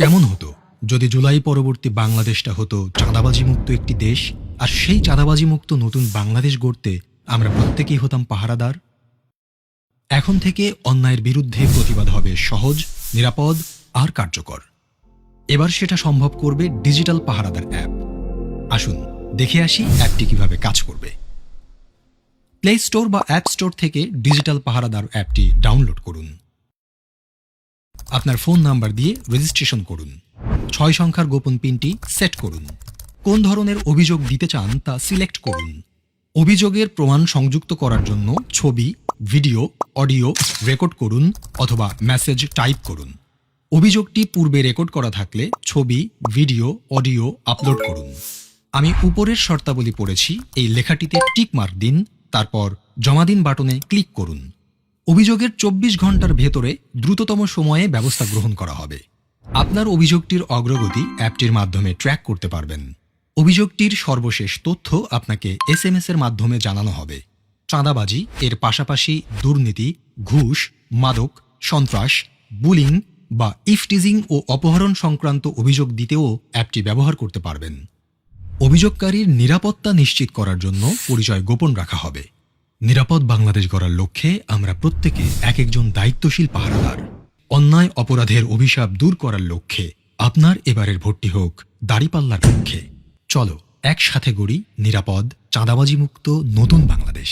কেমন হতো যদি জুলাই পরবর্তী বাংলাদেশটা হতো চাঁদাবাজি মুক্ত একটি দেশ, আর সেই চাঁদাবাজি মুক্ত নতুন বাংলাদেশ গড়তে আমরা প্রত্যেকেই হতাম পাহারাদার। এখন থেকে অন্যায়ের বিরুদ্ধে প্রতিবাদ হবে সহজ, নিরাপদ আর কার্যকর। এবার সেটা সম্ভব করবে ডিজিটাল পাহারাদার অ্যাপ। আসুন দেখে আসি অ্যাপটি কিভাবে কাজ করবে। প্লে স্টোর বা অ্যাপ স্টোর থেকে ডিজিটাল পাহারাদার অ্যাপটি ডাউনলোড করুন। আপনার ফোন নাম্বার দিয়ে রেজিস্ট্রেশন করুন। 6 সংখ্যার গোপন পিনটি সেট করুন। কোন ধরনের অভিযোগ দিতে চান তা সিলেক্ট করুন। অভিযোগের প্রমাণ সংযুক্ত করার জন্য ছবি, ভিডিও, অডিও রেকর্ড করুন অথবা মেসেজ টাইপ করুন। অভিযোগটি পূর্বে রেকর্ড করা থাকলে ছবি, ভিডিও, অডিও আপলোড করুন। আমি উপরের শর্তাবলী পড়েছি, এই লেখাটিতে টিক মার্ক দিন, তারপর জমা দিন বাটনে ক্লিক করুন। অভিযোগের 24 ঘন্টার ভেতরে দ্রুততম সময়ে ব্যবস্থা গ্রহণ করা হবে। আপনার অভিযোগটির অগ্রগতি অ্যাপটির মাধ্যমে ট্র্যাক করতে পারবেন। অভিযোগটির সর্বশেষ তথ্য আপনাকে SMS এর মাধ্যমে জানানো হবে। চাঁদাবাজি এর পাশাপাশি দুর্নীতি, ঘুষ, মাদক, সন্ত্রাস, বুলিং বা ইফটিজিং ও অপহরণ সংক্রান্ত অভিযোগ দিতেও অ্যাপটি ব্যবহার করতে পারবেন। অভিযোগকারীর নিরাপত্তা নিশ্চিত করার জন্য পরিচয় গোপন রাখা হবে। নিরাপদ বাংলাদেশ গড়ার লক্ষ্যে আমরা প্রত্যেকে এক একজন দায়িত্বশীল পাহারাদার। অন্যায় অপরাধের অভিশাপ দূর করার লক্ষ্যে আপনার এবারের ভোটটি হোক দাঁড়িপাল্লার পক্ষে। চলো একসাথে গড়ি নিরাপদ, চাঁদাবাজি মুক্ত নতুন বাংলাদেশ।